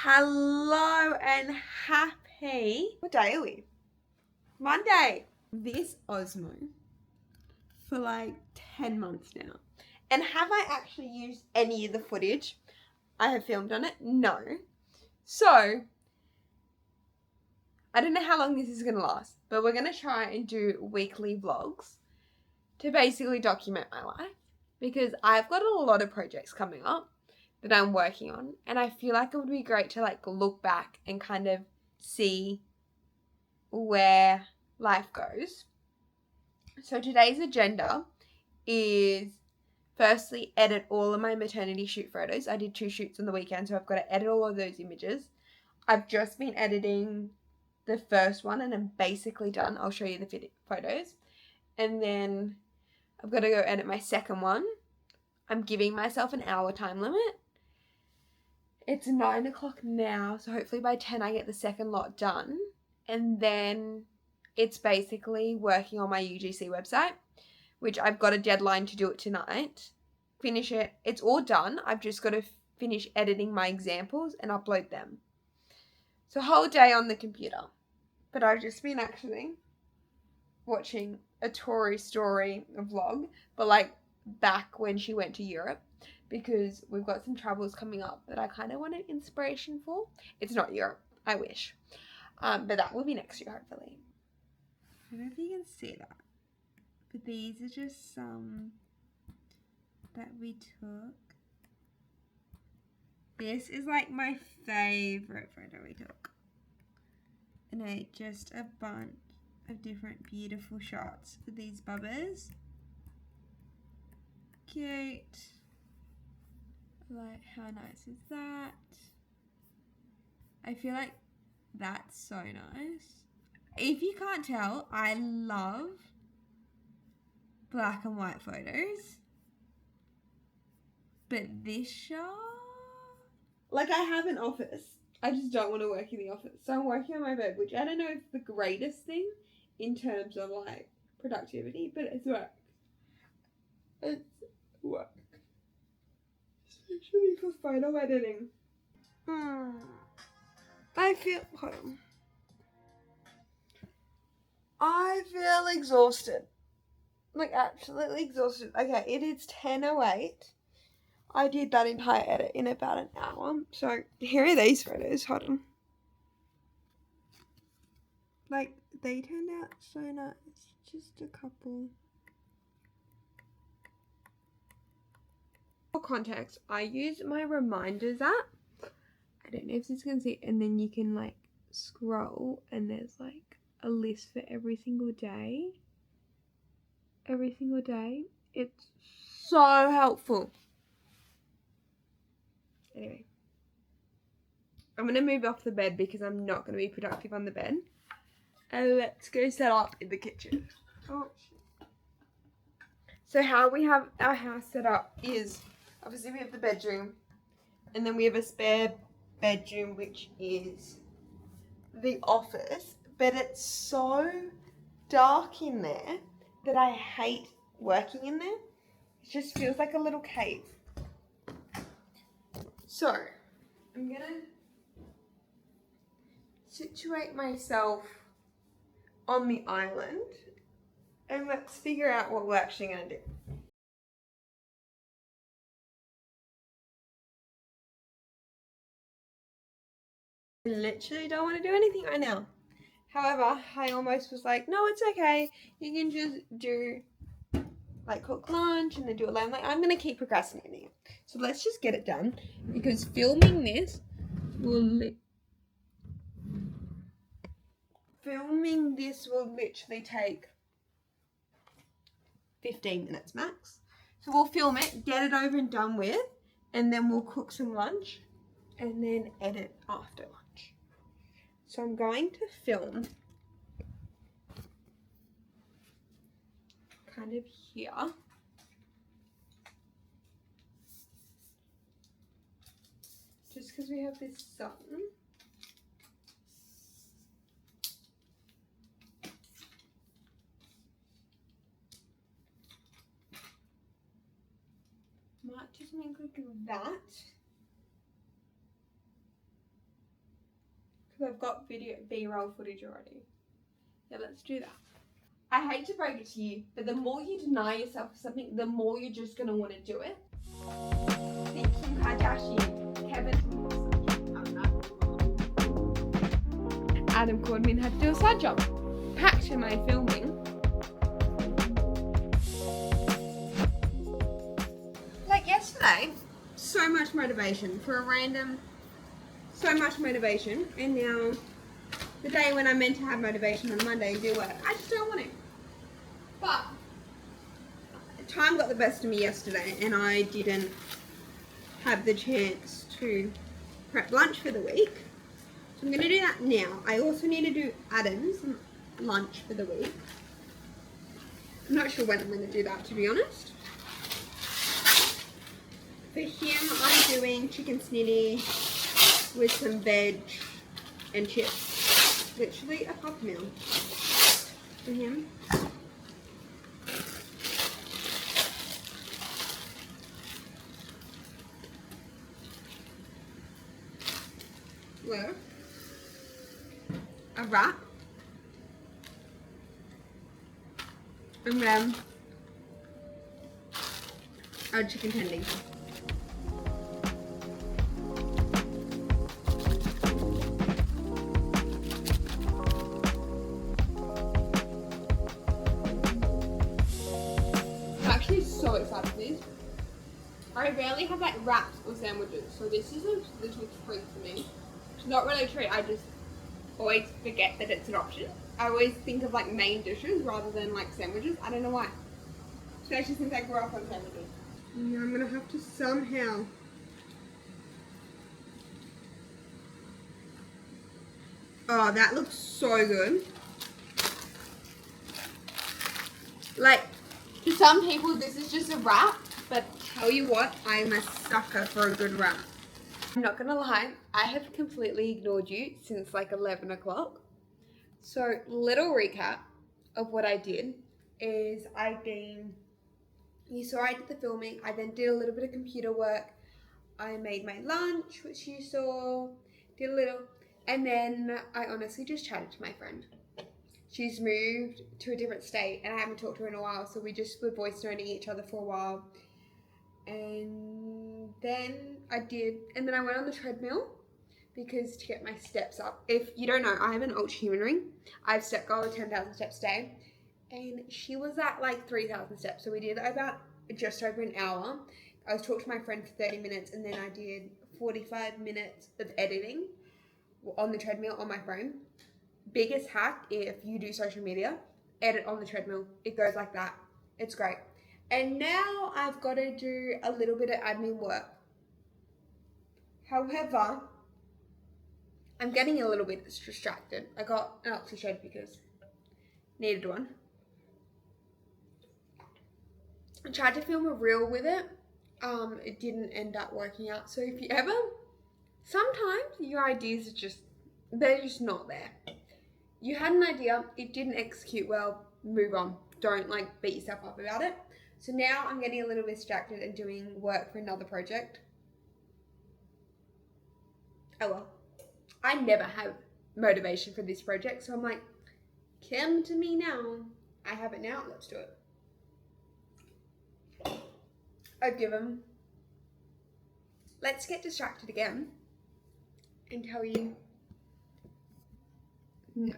Hello and happy. What day are we? Monday. This Osmo for like 10 months now. And have I actually used any of the footage I have filmed on it? No. So, I don't know how long this is going to last, but we're going to try and do weekly vlogs to basically document my life because I've got a lot of projects coming up that I'm working on, and I feel like it would be great to like look back and kind of see where life goes. So today's agenda is firstly edit all of my maternity shoot photos. I did 2 shoots on the weekend, so I've got to edit all of those images. I've just been editing the first one and I'm basically done. I'll show you the photos. And then I've got to go edit my second one. I'm giving myself an hour time limit. It's 9 o'clock now, so hopefully by 10 I get the second lot done. And then it's basically working on my UGC website, which I've got a deadline to do it tonight. Finish it. It's all done. I've just got to finish editing my examples and upload them. So a whole day on the computer. But I've just been actually watching a Tory Story vlog, but like back when she went to Europe, because we've got some travels coming up that I kind of want an inspiration for. It's not Europe, I wish. But that will be next year, hopefully. I don't know if you can see that, but these are just some that we took. This is like my favorite photo we took. And just a bunch of different beautiful shots for these bubbers. Cute. Like, how nice is that? I feel like that's so nice. If you can't tell, I love black and white photos. But this shot, like, I have an office. I just don't want to work in the office. So I'm working on my bed, which I don't know if it's the greatest thing in terms of like productivity, but it's work. It's work. Especially for photo editing. I feel exhausted. Like absolutely exhausted. Okay, it is 10:08. I did that entire edit in about an hour. So here are these photos. Hold on. Like, they turned out so nice. Just a couple. For context, I use my reminders app. I don't know if you can see, and then you can like scroll and there's like a list for every single day. Every single day. It's so helpful. Anyway. I'm going to move off the bed because I'm not going to be productive on the bed. And let's go set up in the kitchen. Oh, shit. So how we have our house set up is, obviously we have the bedroom. And then we have a spare bedroom, which is the office. But it's so dark in there that I hate working in there. It just feels like a little cave. So, I'm going to situate myself on the island and let's figure out what we're actually going to do. I literally don't want to do anything right now. However, I almost was like, no, it's okay. You can just do like cook lunch and then do it later. I'm going to keep procrastinating. So let's just get it done because filming this will literally take 15 minutes max. So we'll film it, get it over and done with, and then we'll cook some lunch and then edit after lunch. So I'm going to film kind of here. Just because we have this sun. Might do something like that. because I've got B-roll footage already. Yeah, let's do that. I hate to break it to you, but the more you deny yourself of something, the more you're just going to want to do it. Think Kim Kardashian, Kevin. Adam called me and had to do a side job. Packed in my filming. Like yesterday, so much motivation for a random, so much motivation, and now the day when I'm meant to have motivation on Monday and do work, I just don't want to. But time got the best of me yesterday, and I didn't have the chance to prep lunch for the week. So I'm going to do that now. I also need to do Adam's lunch for the week. I'm not sure when I'm going to do that, to be honest. For him, I'm doing chicken snitty with some veg and chips. Literally a pup meal for him. Well, a wrap. And then a chicken tendy. I'm actually so excited for this. I rarely have like wraps or sandwiches, so this is a little treat for me. It's not really a treat, I just always forget that it's an option. I always think of like main dishes rather than like sandwiches. I don't know why. Especially since I grew up on sandwiches. Yeah, I'm gonna have to somehow. Oh, that looks so good. Like, to some people this is just a wrap, but tell you what, I'm a sucker for a good wrap. I'm not gonna lie, I have completely ignored you since like 11 o'clock. So, little recap of what I did is you saw I did the filming, I then did a little bit of computer work, I made my lunch, which you saw, did a little, and then I honestly just chatted to my friend. She's moved to a different state and I haven't talked to her in a while, so we just were voice noting each other for a while. And then I went on the treadmill because to get my steps up. If you don't know, I have an ultra-human ring. I have step goal of 10,000 steps a day. And she was at like 3,000 steps. So we did about just over an hour. I was talking to my friend for 30 minutes and then I did 45 minutes of editing on the treadmill on my phone. Biggest hack, if you do social media, edit on the treadmill. It goes like that. It's great. And now I've got to do a little bit of admin work. However, I'm getting a little bit distracted. I got an oxy shed because needed one. I tried to film a reel with it. It didn't end up working out. So if you ever, sometimes your ideas are they're just not there. You had an idea, it didn't execute well, move on. Don't like beat yourself up about it. So now I'm getting a little bit distracted and doing work for another project. Oh well. I never have motivation for this project, so I'm like, come to me now. I have it now, let's do it. I've given. Let's get distracted again and tell you, no.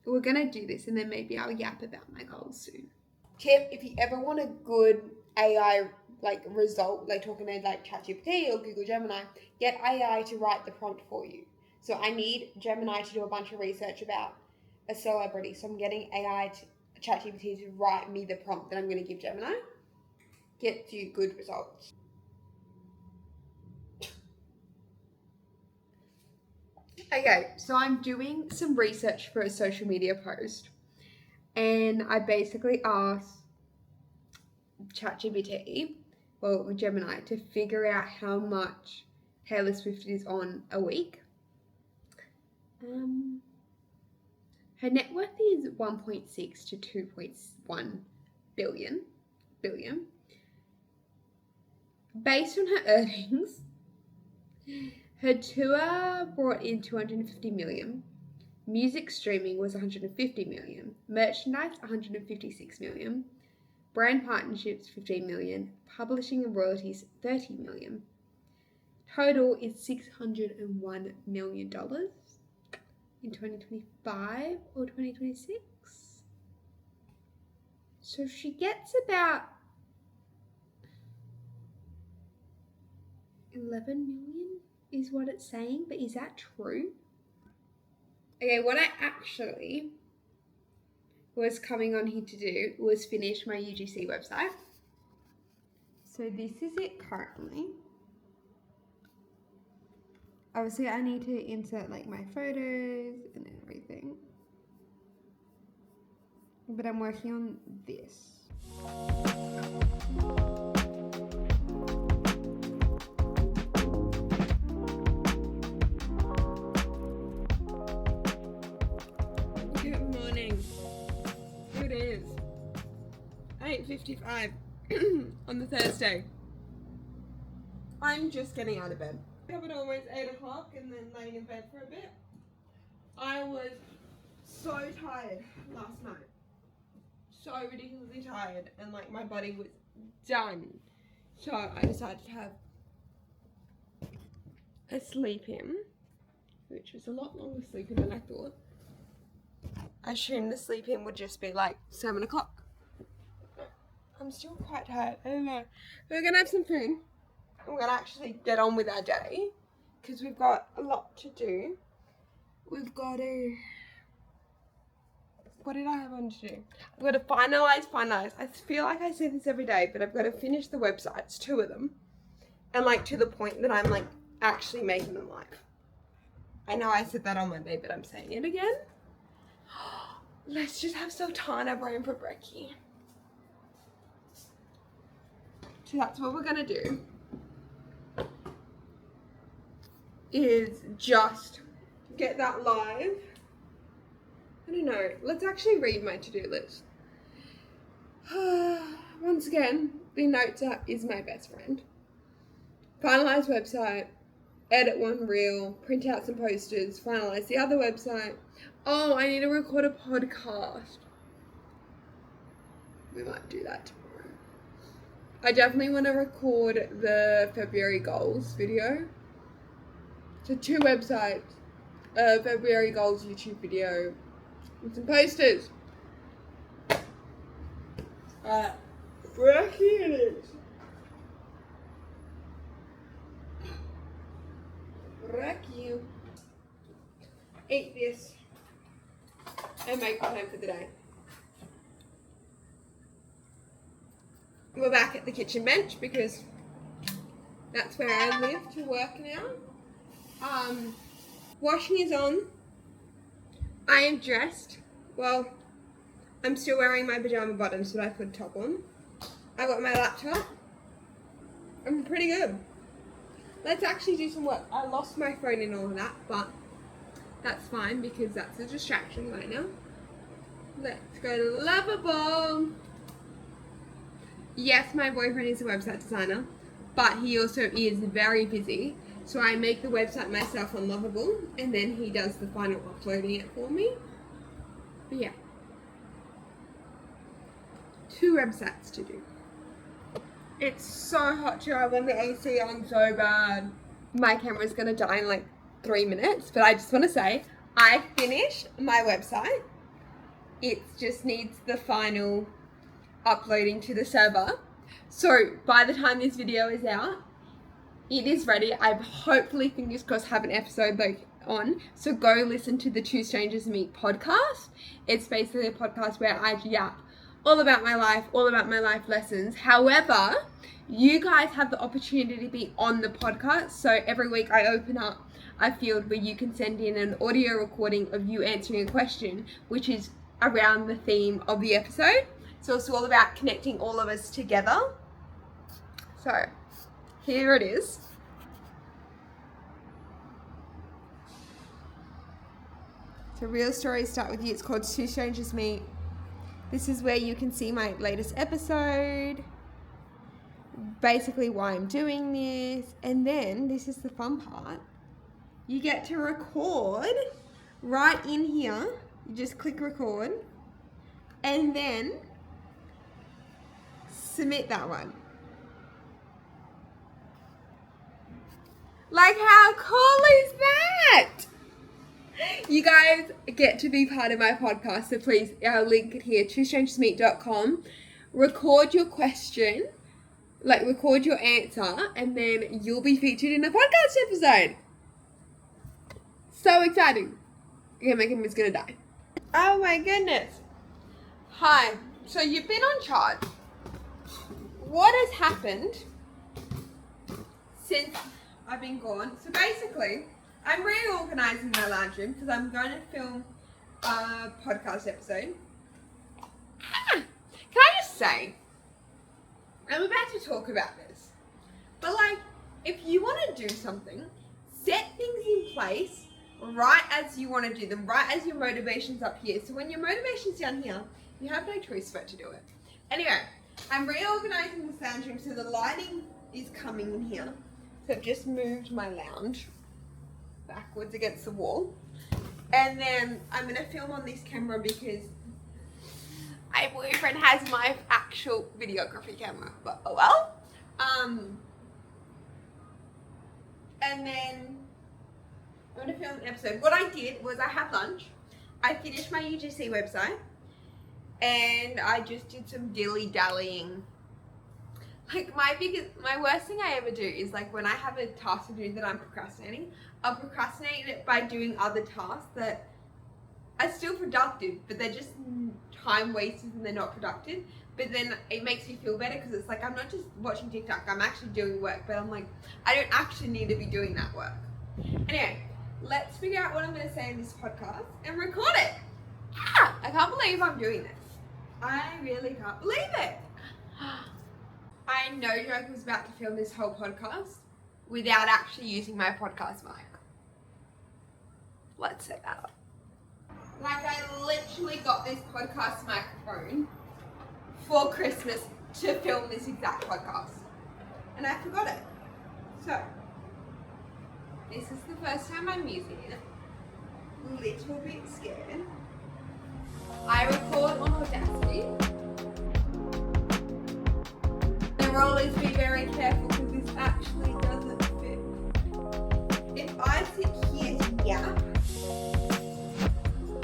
We're gonna do this and then maybe I'll yap about my goals soon. Tip, if you ever want a good AI like result, like talking to like ChatGPT or Google Gemini, get AI to write the prompt for you. So I need Gemini to do a bunch of research about a celebrity. So I'm getting ChatGPT to write me the prompt that I'm going to give Gemini. Get you good results. Okay, so I'm doing some research for a social media post. And I basically asked ChatGPT, well, Gemini, to figure out how much Taylor Swift is on a week. Her net worth is 1.6 to 2.1 billion. Based on her earnings, Her tour brought in 250 million. Music streaming was 150 million. Merchandise, 156 million. Brand partnerships, 15 million. Publishing and royalties, 30 million. Total is $601 million in 2025 or 2026. So she gets about 11 million is what it's saying, but is that true? Okay, what I actually was coming on here to do was finish my UGC website. So this is it currently. Obviously I need to insert like my photos and everything. But I'm working on this. Good morning. It is 8:55 on the Thursday. I'm just getting out of bed. I have it almost 8 o'clock and then laying in bed for a bit. I was so tired last night. So ridiculously tired, and like my body was done. So I decided to have a sleep in, which was a lot longer sleeping than I thought. I assumed the sleep in would just be like 7 o'clock. I'm still quite tired. I don't know. We're gonna have some food. We're gonna actually get on with our day because we've got a lot to do. We've got to. What did I have on to do? I've got to finalize. I feel like I say this every day, but I've got to finish the websites, 2 of them. And like to the point that I'm like actually making them live. I know I said that on Monday, but I'm saying it again. Let's just have sultana brain for brekkie. So that's what we're gonna do. Is just get that live. I don't know. Let's actually read my to-do list. Once again, the Notes app is my best friend. Finalize website, edit one reel, print out some posters, finalize the other website. Oh, I need to record a podcast. We might do that tomorrow. I definitely want to record the February goals video. So 2 websites, February goals YouTube video, and some posters. Brekkie it is. Brekkie. Eat this and make time for the day. We're back at the kitchen bench because that's where I live to work now. Washing is on. I am dressed. Well, I'm still wearing my pajama bottoms that I put top on. I got my laptop. I'm pretty good. Let's actually do some work. I lost my phone and all of that, but that's fine because that's a distraction right now. Let's go to Lovable. Yes, my boyfriend is a website designer, but he also is very busy. So I make the website myself on Lovable, and then he does the final uploading it for me. But yeah. 2 websites to do. It's so hot here. I want the AC on so bad. My camera's gonna die in like 3 minutes, but I just want to say I finished my website. It just needs the final uploading to the server. So by the time this video is out, it is ready. I hopefully, fingers crossed, have an episode like on. So go listen to the 2 Strangers Meet podcast. It's basically a podcast where I yap all about my life lessons. However, you guys have the opportunity to be on the podcast. So every week I open up a field where you can send in an audio recording of you answering a question, which is around the theme of the episode. So it's all about connecting all of us together. So here it is. So Real Stories Start With You. It's called 2 Strangers Meet. This is where you can see my latest episode, basically why I'm doing this, and then this is the fun part. you get to record right in here. You just click record and then submit that one. Like, how cool is that? You guys get to be part of my podcast, so please, I'll link it here, twostrangersmeet.com. Record your question, like record your answer, and then you'll be featured in a podcast episode. So exciting. Okay, my camera's gonna die. Oh my goodness. Hi. So you've been on charge. What has happened since I've been gone? So basically, I'm reorganizing my lounge room because I'm going to film a podcast episode. Can I just say, I'm about to talk about this, but like, if you want to do something, set things in place right as you want to do them, right as your motivation's up here. So when your motivation's down here, you have no choice but to do it. Anyway, I'm reorganizing the lounge room so the lighting is coming in here. So I've just moved my lounge backwards against the wall. And then I'm going to film on this camera because my boyfriend has my actual videography camera. But oh well. And then I'm going to film an episode. What I did was I had lunch. I finished my UGC website. And I just did some dilly-dallying. Like, my worst thing I ever do is, like, when I have a task to do that I'm procrastinating, I'll procrastinate it by doing other tasks that are still productive, but they're just time wasters and they're not productive. But then it makes me feel better because it's like, I'm not just watching TikTok, I'm actually doing work, but I'm like, I don't actually need to be doing that work. Anyway, let's figure out what I'm going to say in this podcast and record it. I can't believe I'm doing this. I really can't believe it. I no joke was about to film this whole podcast without actually using my podcast mic. Let's set that up. Like, I literally got this podcast microphone for Christmas to film this exact podcast. And I forgot it. So, this is the first time I'm using it. A little bit scared. I record on Audacity. The rule is be very careful because this actually doesn't fit. If I sit here to yap,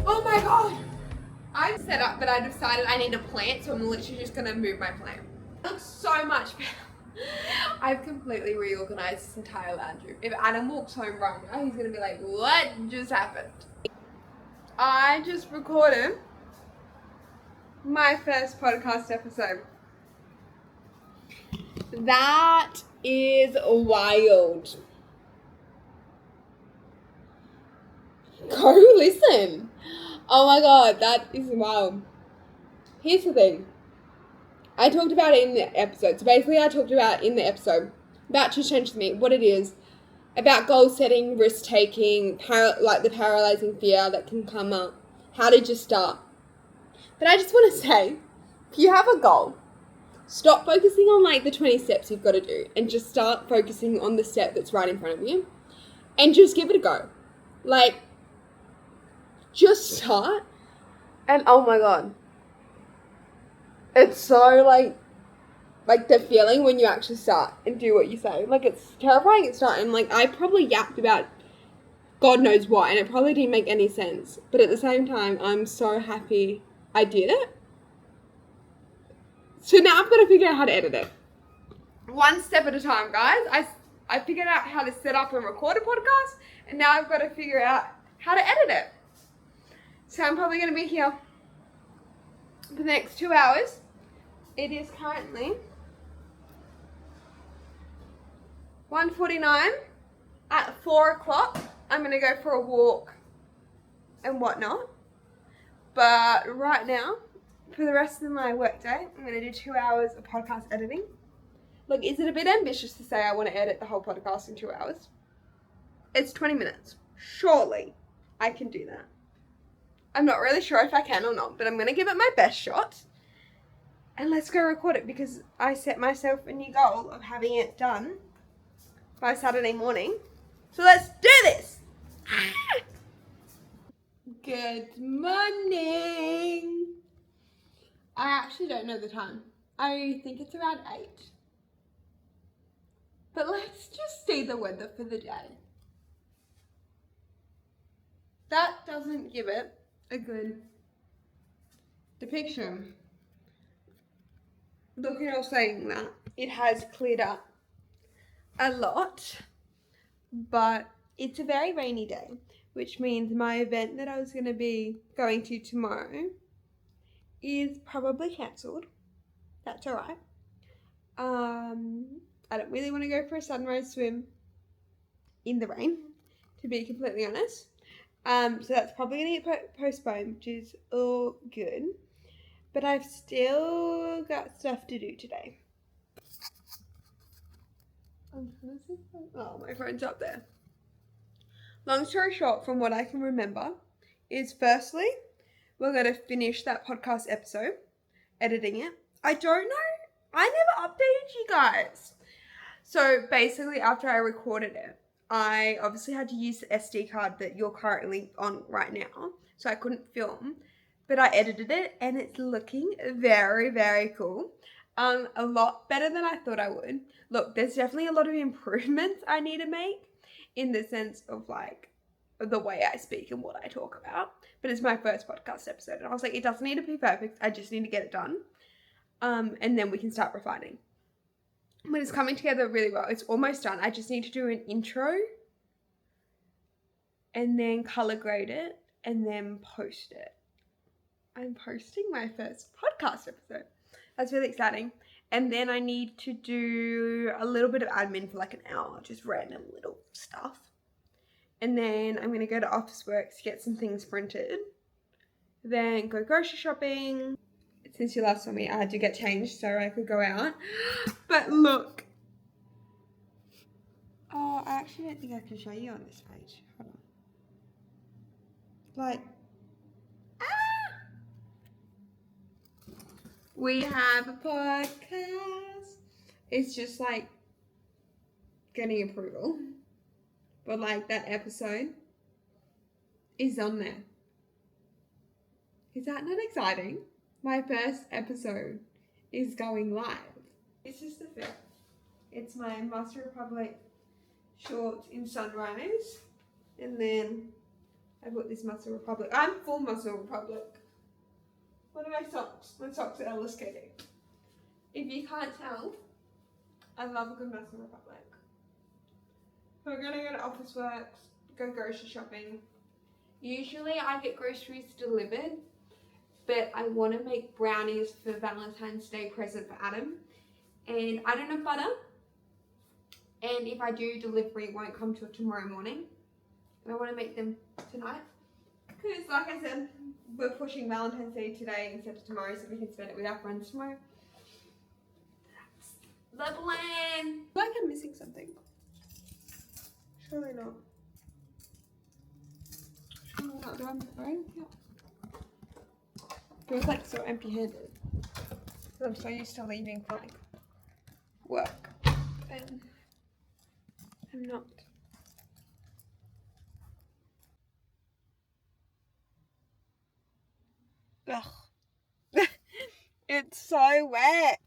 oh my god! I'm set up, but I decided I need a plant, so I'm literally just gonna move my plant. It looks so much better. I've completely reorganized this entire lounge room. If Adam walks home right now, he's gonna be like, what just happened? I just recorded my first podcast episode. That is wild. Go listen. Oh my god, that is wild. Here's the thing. I talked about it in the episode. So basically I talked about in the episode about to change to me what it is, about goal setting, risk taking, like the paralyzing fear that can come up. How did you start? But I just want to say, if you have a goal, stop focusing on like the 20 steps you've got to do and just start focusing on the step that's right in front of you and just give it a go. Like, just start and oh my god. It's so like the feeling when you actually start and do what you say. Like, it's terrifying at start and like I probably yapped about God knows what and it probably didn't make any sense. But at the same time, I'm so happy I did it. So now I've got to figure out how to edit it. One step at a time, guys. I figured out how to set up and record a podcast, and now I've got to figure out how to edit it. So I'm probably going to be here for the next 2 hours. It is currently 1:49. At 4 o'clock, I'm going to go for a walk and whatnot. But right now, for the rest of my work day, I'm going to do 2 hours of podcast editing. Look, is it a bit ambitious to say I want to edit the whole podcast in 2 hours? It's 20 minutes. Surely I can do that. I'm not really sure if I can or not, but I'm going to give it my best shot. And let's go record it because I set myself a new goal of having it done by Saturday morning. So let's do this! Good morning. I actually don't know the time. I think it's around 8. But let's just see the weather for the day. That doesn't give it a good depiction. Look at all saying that. It has cleared up a lot, but it's a very rainy day, which means my event that I was going to be going to tomorrow is probably cancelled. That's alright. I don't really want to go for a sunrise swim in the rain, to be completely honest. So that's probably going to get postponed, which is all good. But I've still got stuff to do today. Oh, my phone's up there. Long story short, from what I can remember, is firstly, we're going to finish that podcast episode, editing it. I don't know. I never updated you guys. So basically, after I recorded it, I obviously had to use the SD card that you're currently on right now, so I couldn't film, but I edited it and it's looking very, very cool. A lot better than I thought I would. Look, there's definitely a lot of improvements I need to make in the sense of like the way I speak and what I talk about, but it's my first podcast episode and I was like, it doesn't need to be perfect. I just need to get it done. And then we can start refining. But it's coming together really well. It's almost done. I just need to do an intro and then color grade it and then post it. I'm posting my first podcast episode. That's really exciting. And then I need to do a little bit of admin for like an hour, just random little stuff. And then I'm going to go to Officeworks, get some things printed. Then go grocery shopping. Since you last saw me, I had to get changed so I could go out. But look. Oh, I actually don't think I can show you on this page. Hold on. Like, we have a podcast. It's just like getting approval. But like that episode is on there. Is that not exciting? My first episode is going live. It's just a fit. It's my Master Republic shorts in sunrise. And then I put this Master Republic. I'm full Master Republic. What are my socks? My socks are LSKD. If you can't tell, I love a good Master Republic. So we're gonna go to Officeworks, go grocery shopping. Usually I get groceries delivered, but I want to make brownies for Valentine's Day present for Adam. And I don't have butter. And if I do, delivery it won't come till tomorrow morning. And I want to make them tonight. Because like I said, we're pushing Valentine's Day today instead of tomorrow so we can spend it with our friends tomorrow. That's the plan. Like I'm missing something. Surely not. Surely not. Do I have my phone? Yeah. It was like so empty-handed. I'm so used to leaving for like work. And I'm not. Ugh. It's so wet.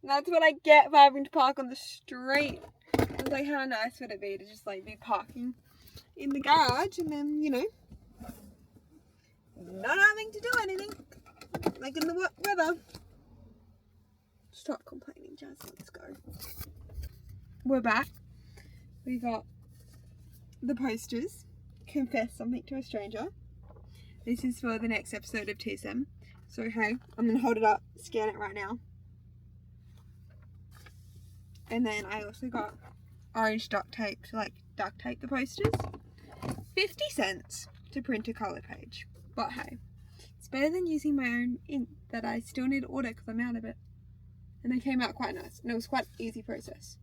That's what I get for having to park on the street. I was like, how nice would it be to just like be parking in the garage and then, you know, not having to do anything. Like in the weather. Stop complaining, Jazz. Let's go. We're back. We got the posters. Confess something to a stranger. This is for the next episode of TSM. So hey, I'm going to hold it up, scan it right now. And then I also got orange duct tape to like duct tape the posters. 50 cents to print a colour page. But hey, it's better than using my own ink that I still need to order because I'm out of it. And they came out quite nice. And it was quite an easy process.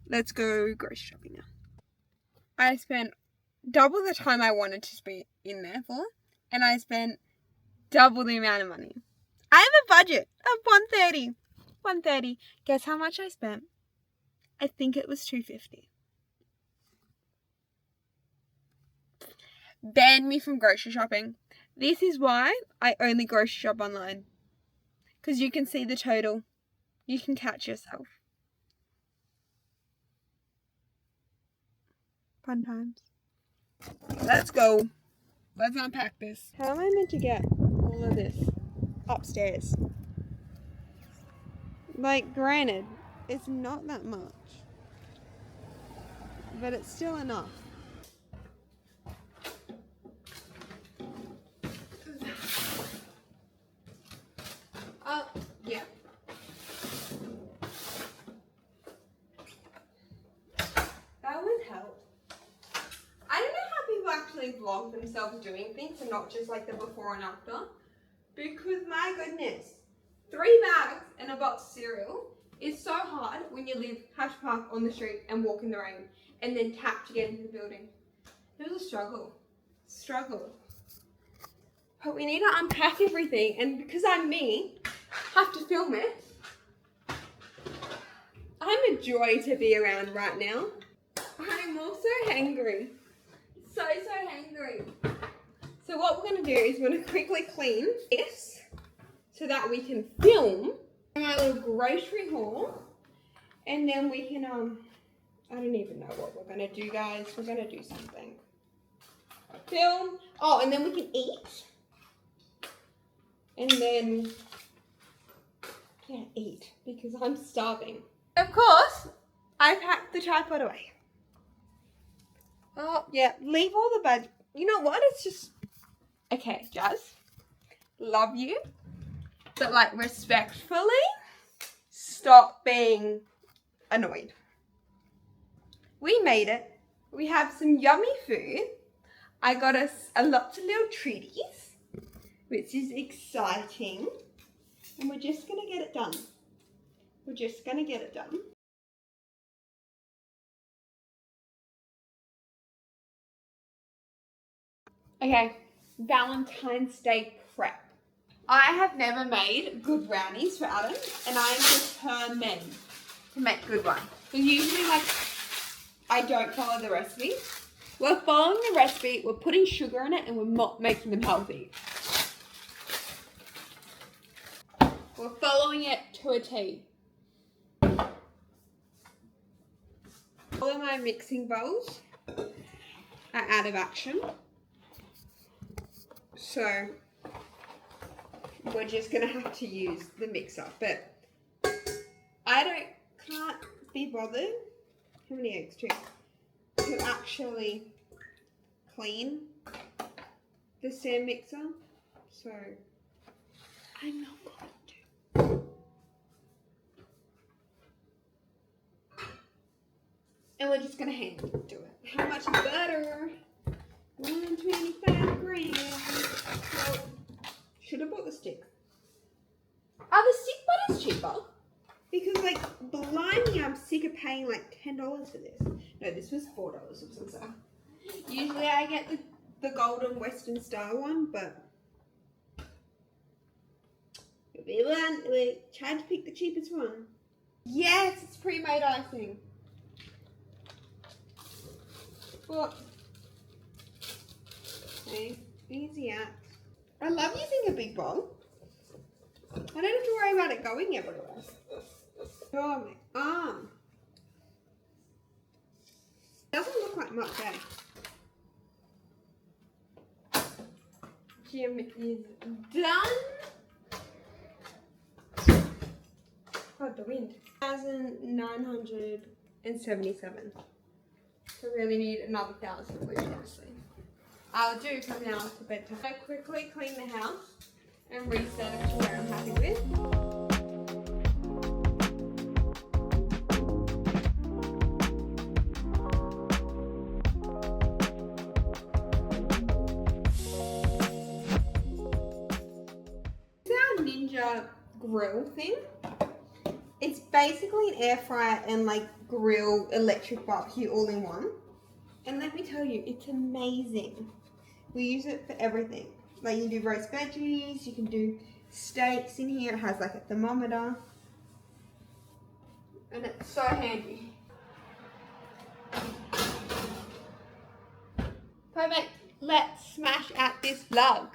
Let's go grocery shopping now. I spent double the time I wanted to be in there for. And I spent double the amount of money. I have a budget of $130. $130. Guess how much I spent? I think it was $250. banned me from grocery shopping. This is why I only grocery shop online. Because you can see the total. You can catch yourself. Fun times. Let's go. Let's unpack this. How am I meant to get all of this upstairs? Like, granted, it's not that much. But it's still enough. Yeah. That would help. I don't know how people actually vlog themselves doing things and not just like the before and after. Because my goodness, 3 bags and a box of cereal is so hard when you have to park on the street and walk in the rain and then tap to get into the building. It was a struggle. But we need to unpack everything, and because I'm me, have to film it. I'm a joy to be around right now. I'm also hangry. So hangry. So what we're going to do is we're going to quickly clean this so that we can film my little grocery haul. And then we can, I don't even know what we're going to do, guys. We're going to do something. Film. Oh, and then we can eat. And then, yeah, eat because I'm starving. Of course, I packed the tripod away. Oh, yeah, leave all the bad. You know what? It's just, okay, Jazz, love you. But like respectfully, stop being annoyed. We made it. We have some yummy food. I got us a lots of little treaties, which is exciting. And we're just going to get it done. Okay, Valentine's Day prep. I have never made good brownies for Adam, and I am determined to make good ones. Because usually, like, I don't follow the recipe. We're following the recipe, we're putting sugar in it, and we're not making them healthy. We're following it to a T. All of my mixing bowls are out of action. So we're just gonna have to use the mixer. But I can't be bothered. How many eggs? 2. To actually clean the stand mixer. So I'm not going to. And we're just gonna hand do it. How much butter? 125 grams. Well, should have bought the stick. Are the stick butters cheaper? Because, like, blimey, I'm sick of paying like $10 for this. No, this was $4 or something. Usually I get the golden Western Star one, but we tried to pick the cheapest one. Yes, it's pre-made icing. Well, okay, easy out. I love using a big bowl. I don't have to worry about it going everywhere. Oh, my arm. Doesn't look like much, eh? Jim is done. Oh, the wind. 1,977. So really need another 1,000, which obviously I'll do from now to bedtime. I quickly clean the house and reset it to where I'm happy with. Ninja grill thing. It's basically an air fryer and like grill electric barbecue all in one. And let me tell you, it's amazing. We use it for everything. Like you do roast veggies, you can do steaks in here. It has like a thermometer. And it's so handy. Perfect. let's smash out this vlog.